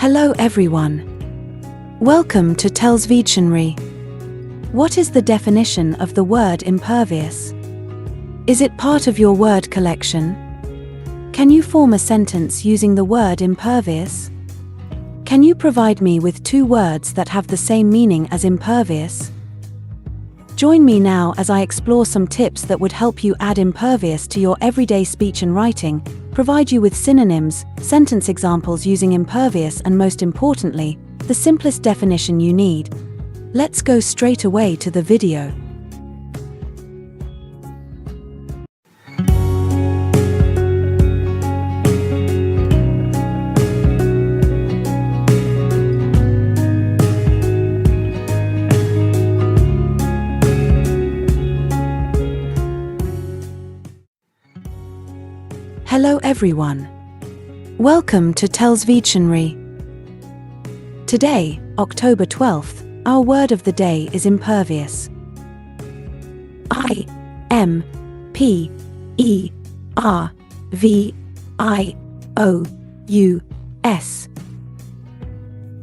Hello everyone. Welcome to TELLS Videtionary. What is the definition of the word impervious? Is it part of your word collection? Can you form a sentence using the word impervious? Can you provide me with two words that have the same meaning as impervious? Join me now as I explore some tips that would help you add impervious to your everyday speech and writing, provide you with synonyms, sentence examples using impervious, and most importantly, the simplest definition you need. Let's go straight away to the video. Hello everyone. Welcome to TELLS Videtionary. Today, October 12th, our word of the day is impervious. I-M-P-E-R-V-I-O-U-S.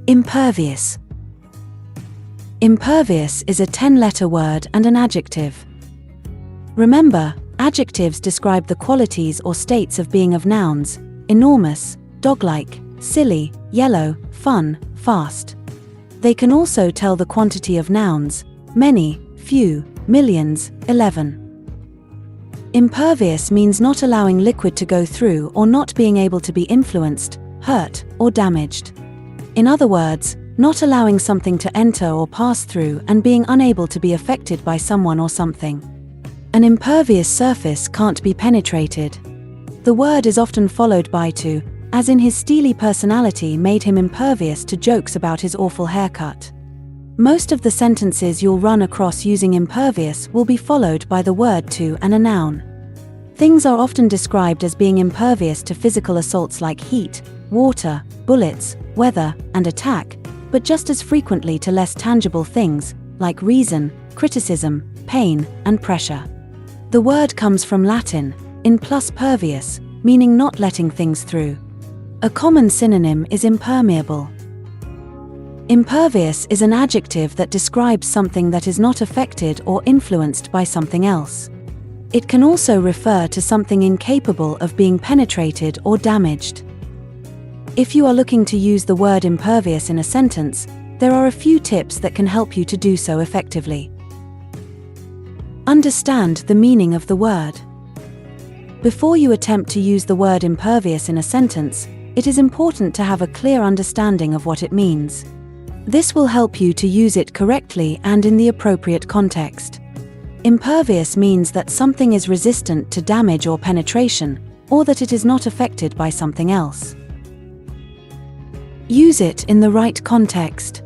Impervious. Impervious is a 10-letter word and an adjective. Remember, adjectives describe the qualities or states of being of nouns: enormous, dog-like, silly, yellow, fun, fast. They can also tell the quantity of nouns: many, few, millions, 11. Impervious means not allowing liquid to go through or not being able to be influenced, hurt, or damaged. In other words, not allowing something to enter or pass through and being unable to be affected by someone or something. An impervious surface can't be penetrated. The word is often followed by to, as in his steely personality made him impervious to jokes about his awful haircut. Most of the sentences you'll run across using impervious will be followed by the word to and a noun. Things are often described as being impervious to physical assaults like heat, water, bullets, weather, and attack, but just as frequently to less tangible things, like reason, criticism, pain, and pressure. The word comes from Latin, in plus pervious, meaning not letting things through. A common synonym is impermeable. Impervious is an adjective that describes something that is not affected or influenced by something else. It can also refer to something incapable of being penetrated or damaged. If you are looking to use the word impervious in a sentence, there are a few tips that can help you to do so effectively. Understand the meaning of the word. Before you attempt to use the word impervious in a sentence, it is important to have a clear understanding of what it means. This will help you to use it correctly and in the appropriate context. Impervious means that something is resistant to damage or penetration, or that it is not affected by something else. Use it in the right context.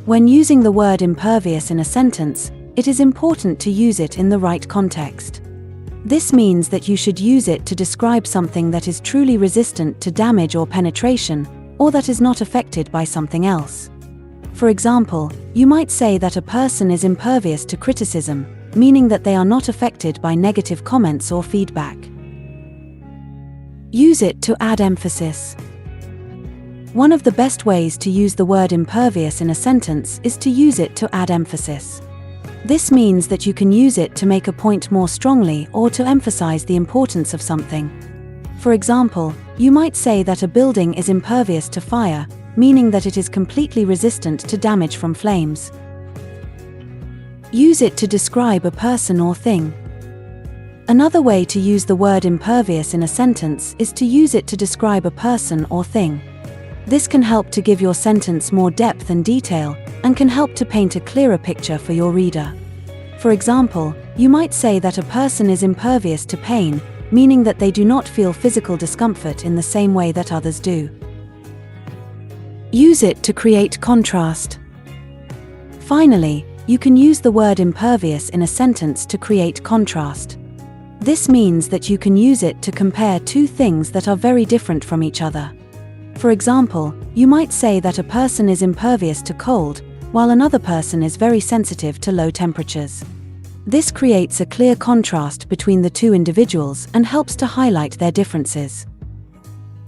When using the word impervious in a sentence, it is important to use it in the right context. This means that you should use it to describe something that is truly resistant to damage or penetration, or that is not affected by something else. For example, you might say that a person is impervious to criticism, meaning that they are not affected by negative comments or feedback. Use it to add emphasis. One of the best ways to use the word impervious in a sentence is to use it to add emphasis. This means that you can use it to make a point more strongly or to emphasize the importance of something. For example, you might say that a building is impervious to fire, meaning that it is completely resistant to damage from flames. Use it to describe a person or thing. Another way to use the word impervious in a sentence is to use it to describe a person or thing. This can help to give your sentence more depth and detail, and can help to paint a clearer picture for your reader. For example, you might say that a person is impervious to pain, meaning that they do not feel physical discomfort in the same way that others do. Use it to create contrast. Finally, you can use the word impervious in a sentence to create contrast. This means that you can use it to compare two things that are very different from each other. For example, you might say that a person is impervious to cold, while another person is very sensitive to low temperatures. This creates a clear contrast between the two individuals and helps to highlight their differences.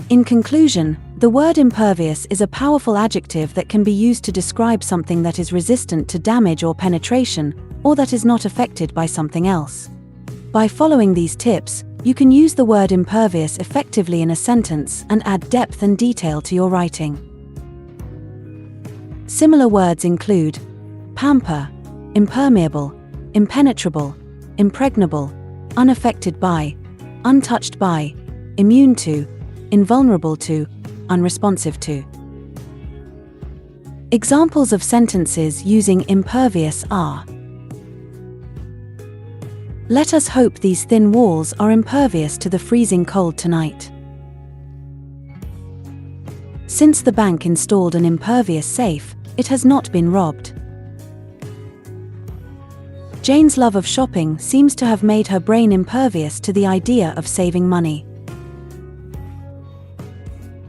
In conclusion, The word impervious is a powerful adjective that can be used to describe something that is resistant to damage or penetration, or that is not affected by something else. By following these tips, you can use the word impervious effectively in a sentence and add depth and detail to your writing. Similar words include pamper, impermeable, impenetrable, impregnable, unaffected by, untouched by, immune to, invulnerable to, unresponsive to. Examples of sentences using impervious are: let us hope these thin walls are impervious to the freezing cold tonight. Since the bank installed an impervious safe, it has not been robbed. Jane's love of shopping seems to have made her brain impervious to the idea of saving money.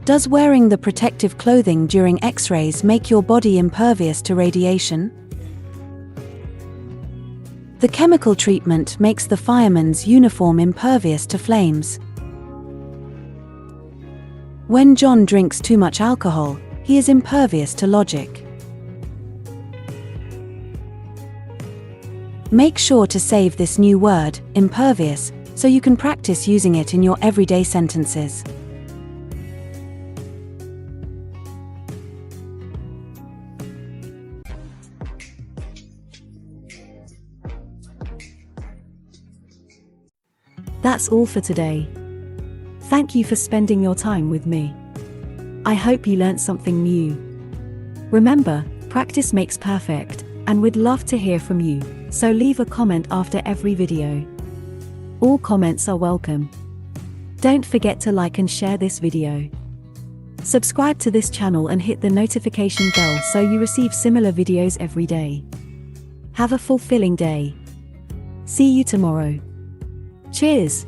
Does wearing the protective clothing during X-rays make your body impervious to radiation? The chemical treatment makes the fireman's uniform impervious to flames. When John drinks too much alcohol, he is impervious to logic. Make sure to save this new word, impervious, so you can practice using it in your everyday sentences. That's all for today. Thank you for spending your time with me. I hope you learned something new. Remember, practice makes perfect, and we'd love to hear from you, so leave a comment after every video. All comments are welcome. Don't forget to like and share this video. Subscribe to this channel and hit the notification bell so you receive similar videos every day. Have a fulfilling day. See you tomorrow. Cheers!